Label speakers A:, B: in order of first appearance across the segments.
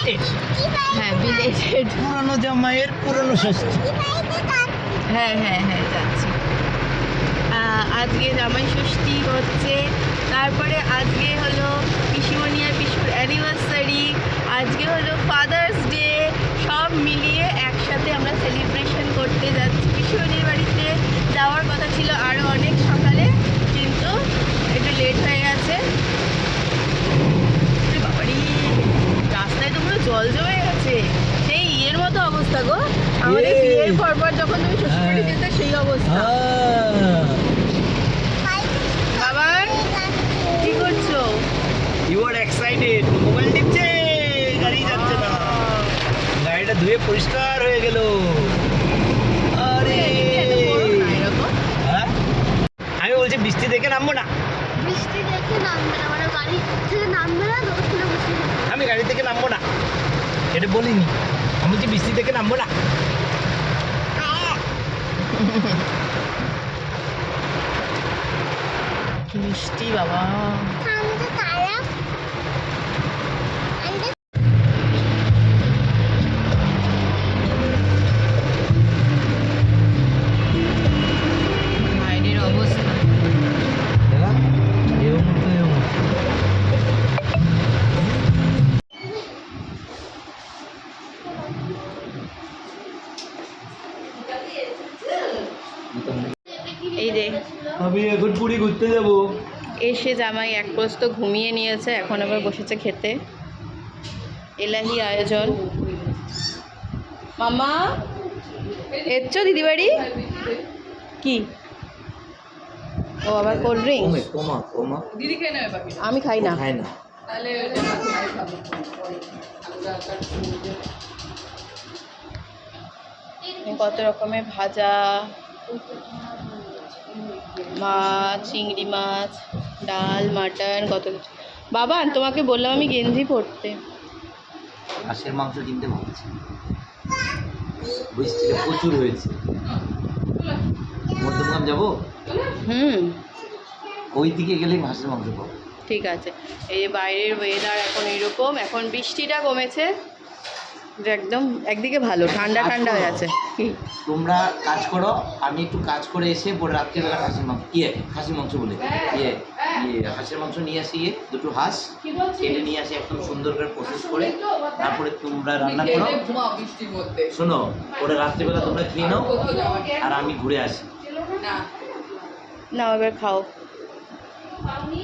A: Belated.
B: হ্যাঁ belated,
A: পুরনো জামাইয়ের পুরনো ষষ্ঠী।
B: হ্যাঁ হ্যাঁ হ্যাঁ যাচ্ছি। আজকে জামাই ষষ্ঠী হচ্ছে, তারপরে আজকে হলো পিসিমণি আর পিসুর অ্যানিভার্সারি, আজকে হলো ফাদার্স ডে, সব মিলিয়ে একসাথে আমরা সেলিব্রেশন করতে যাচ্ছি। পিসিমণির বাড়িতে যাওয়ার কথা ছিল আরও অনেক সকালে, কিন্তু একটু লেট হয়ে গেছে। বাবারি, রাস্তায় তো পুরো জল জমে গেছে, সেই ইয়ের মতো অবস্থা গো, আমাদের বিয়ের পরপর যখন তুমি শ্বশুরবাড়ি যেতে সেই অবস্থা। বাবার কি করছো?
A: ইউ আর এক্সাইটেড, মোবাইল টিপছে, গাড়ি যাচ্ছে না, গাড়িটা ধুয়ে পরিষ্কার হয়ে গেল। আরে হ্যাঁ, আমি বলছি বৃষ্টি দেখে নামবো না,
C: বৃষ্টি দেখে নামবে না, মানে গাড়ি থেকে নামবে না, দোকানে বসে
A: আমি গাড়ি থেকে নামবো না, এটা বলিনি। আমি বলছি বৃষ্টি থেকে নামবো না।
B: কি মিষ্টি বাবা।
C: ঠান্ডা তারা
B: বাইরের অবস্থা
A: দেখা এরকম তো এরকম।
B: এই যে
A: আমি এখন পুরী ঘুরতে যাব।
B: এসে জামাই এক প্রস্ত ঘুমিয়ে নিয়েছে, এখন আবার বসেছে খেতে। এলাহি আয়োজন। মামা এসছো দিদিবাড়ি? কি ও আবার কোল্ড ড্রিঙ্কস?
A: কমা কমা,
B: আমি খাই না।
A: খাই না।
B: কত রকমের ভাজা, মাছ, চিংড়ি মাছ, ডাল, মাটন, কত কিছু। বাবা তোমাকে বললাম আমি গেঞ্জি পরতে।
A: হাঁসের মাংস কিনতে ভাবছি, বৃষ্টিটা প্রচুর হয়েছে। মধ্যমগ্রাম যাবো, ওই দিকে গেলেই হাঁসের মাংস পাবো।
B: ঠিক আছে। এই যে বাইরের ওয়েদার এখন এরকম, এখন বৃষ্টিটা কমেছে, যে একদম একদিকে ভালো, ঠান্ডা ঠান্ডা হয়ে আছে।
A: তোমরা কাজ করো, আমি একটু কাজ করে এসে পরে রাত্রিবেলা হাঁসের মাংস খাসির মাংস বলে হাঁসের মাংস নিয়ে আসি, দুটো হাঁস কেটে নিয়ে আসি, একদম সুন্দর করে প্রসেস করে, তারপরে তোমরা রান্না করো। শোনো, ওরা রাত্রিবেলা তোমরা খেয়ে নাও আর আমি ঘুরে আসি।
B: না এবার খাও,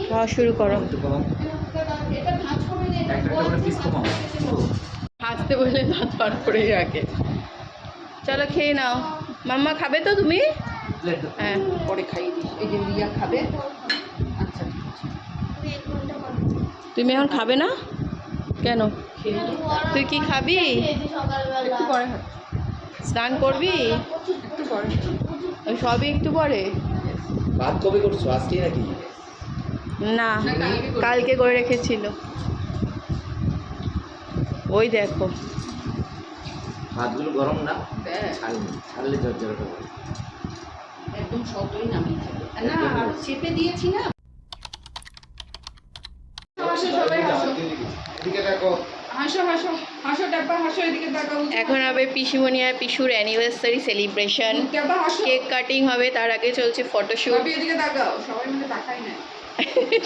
B: খাওয়া শুরু করো।
A: একটু কমাও, একটা করে পিস কমাও।
B: হাসতে বললে দাঁত বার করেই রাখে। চলো খেয়ে নাও। মাম্মা খাবে তো তুমি? হ্যাঁ পরে খাইয়ে দিস। এই যে রিয়া খাবে। আচ্ছা তুমি এখন খাবে না কেন? তুই কি খাবি? একটু পরে স্নান করবি? একটু পরে, সবই একটু পরে।
A: ভাত কবে করছো, আজকে নাকি?
B: না কালকে করে রেখেছিল। ওই দেখো
A: ভাতগুলো গরম না, ছাড়লে ঝরঝরাটা করে
B: একদম সবই নামিয়ে থাকে না, চেপে দিয়েছি না। এখন হবে পিসিমণি আর পিসুর অ্যানিভার্সারি সেলিব্রেশন, কেক কাটিং হবে, তার আগে চলছে ফটোশুট।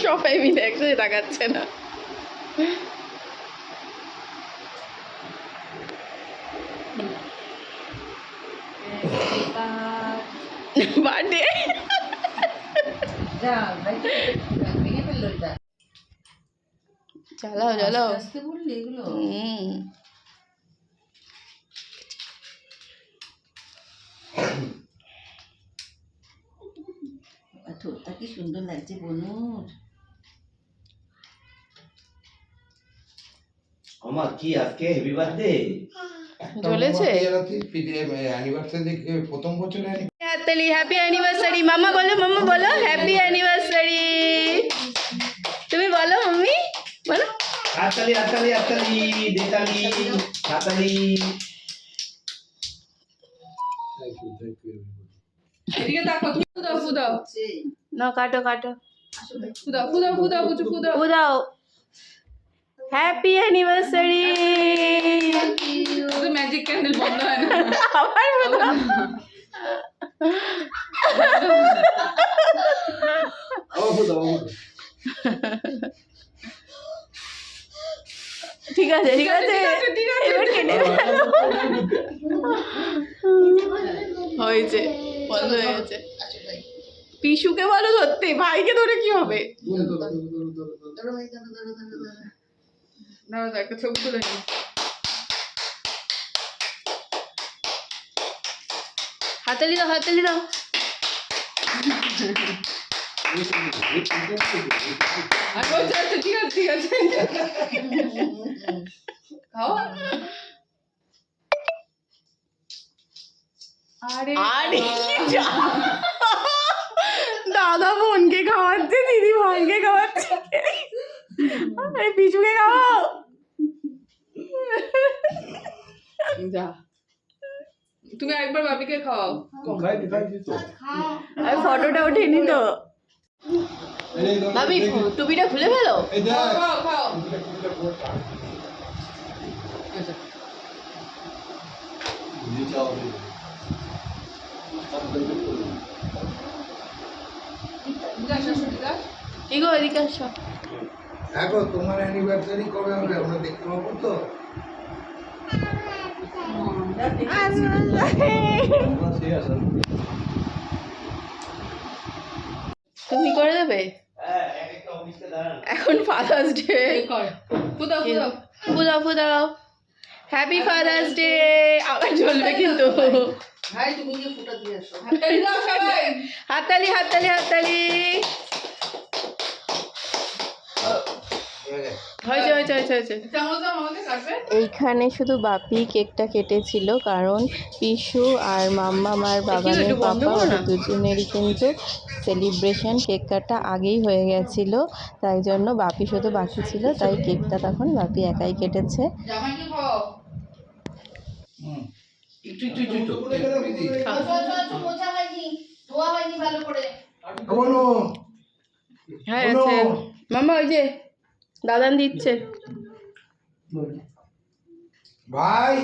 B: সবাই মিলে একসাথে তাকাচ্ছে না। বার্থডে চালাও চালাও।
D: ঠোঁটটা কি সুন্দর লাগছে বনুর।
A: আমার কি আজকে হ্যাপি বার্থডে
B: জ্বলেছে
E: প্রথম বছরে
B: হাততালি, হ্যাপি অ্যানিভার্সারি। মাম্মা বলো, মাম্মা বলো হ্যাপি অ্যানিভার্সারি। তুমি বলো মাম্মি বলো।
A: হাততালি হাততালি হাততালি দেতালি হাততালি।
F: এদিকে দেখো, ফুদাও ফুদাও
B: না কাটো কাটো,
F: ফুদাও ফুদাও ফুদাও বুঝু ফুদাও।
B: উদাও। Happy anniversary.
F: শুধু ম্যাজিক ক্যান্ডেল বন্ধ হয় না।
B: আবার বলো। ঠিক আছে ঠিক আছে এবার কেটে হয়েছে, বন্ধ হয়ে গেছে। পিসুকে বলো ধরতে, ভাইকে ধরে কি হবে?
F: দাঁড়াও তো, একটা ছবি তুলে নিই।
B: হাতালি দাও, হাতালি দাও।
F: আর বলছে আচ্ছা ঠিক আছে ঠিক আছে, খাও। আরে
B: আরে দাদা বোনকে খাওয়াচ্ছে, দিদি ভাইকে খাওয়াচ্ছে, আরে পিছুকে খাওয়াও।
F: যা, তুমি একবার বাবিকে খাওয়াও।
B: আর ফটোটা ওঠেনি তো। ভাবি টুপিটা খুলে ফেলো।
F: খাও খাও। আচ্ছা যা শাশুড়ি যা।
B: কি গো এদিকে আসো।
E: দেখো তোমার অ্যানিভার্সারি কবে হবে আমরা দেখতে পাবো তো।
B: তুমি করে দেবে এখন ফাদার্স ডে।
F: কর ফুদাও ফুদাও।
B: ফুদাও ফুদাও। Happy father's day. আবার জ্বলবে কিন্তু।
D: ভাই তুমি গিয়ে ফুটা দিয়ে আসো।
F: হাততালি দাও সবাই।
B: হাততালি হাততালি হাততালি। হয়েছে হয়েছে হয়েছে হয়েছে।
F: চামচ দাও আমাকে কাটবে।
B: এইখানে শুধু বাপি কেকটা কেটেছিল, কারণ পিসু আর মাম্মা আর বাবানের পাপা ওদের দুজনেরই কিন্তু সেলিব্রেশন কেক কাটা আগেই হয়ে গেছিল, তাই জন্য বাপি শুধু বাকি ছিল, তাই কেকটা তখন বাপি একাই কেটেছে।
F: জামাইকে খাও।
B: হ্যাঁ আছে মাম্মা, ওই যে দাদান দিচ্ছে।
E: ভাই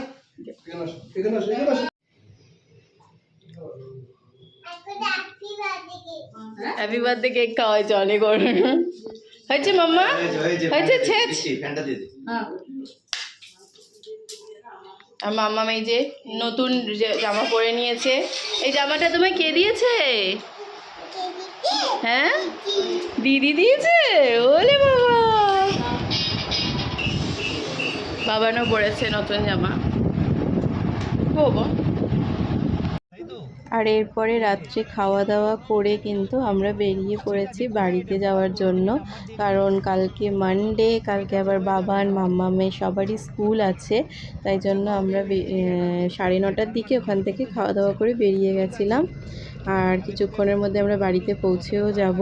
E: এখানে আসো, এখানে আসো, এখানে আসো।
B: হ্যাপি বার্থডে কেক খাওয়া হয়েছে অনেক। হয়েছে মাম্মা, হয়েছে ছেচ।
A: ফ্যানটা দিয়ে দে।
F: হ্যাঁ
B: আর মাম্মা এই যে নতুন জামা পরে নিয়েছে। এই জামাটা তোমায় কে দিয়েছে? হ্যাঁ দিদি দিয়েছে। ওলে বাবা, বাবানও পরেছে নতুন জামা। বাবা। আর এরপরে রাত্রে খাওয়া দাওয়া করে কিন্তু আমরা বেরিয়ে পড়েছি বাড়িতে যাওয়ার জন্য, কারণ কালকে মানডে, কালকে আবার বাবান মাম্মামের সবারই স্কুল আছে, তাই জন্য আমরা 9:30টার দিকে ওখান থেকে খাওয়া দাওয়া করে বেরিয়ে গেছিলাম। আর কিছুক্ষণের মধ্যে আমরা বাড়িতে পৌঁছেও যাব।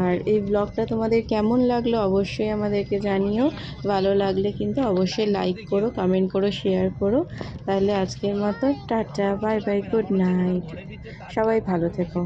B: আর এই ব্লগটা তোমাদের কেমন লাগলো অবশ্যই আমাদেরকে জানিও। ভালো লাগলে কিন্তু অবশ্যই লাইক করো, কমেন্ট করো, শেয়ার করো। তাহলে আজকের মতো tata, bye bye, good night, সবাই ভালো থেকো।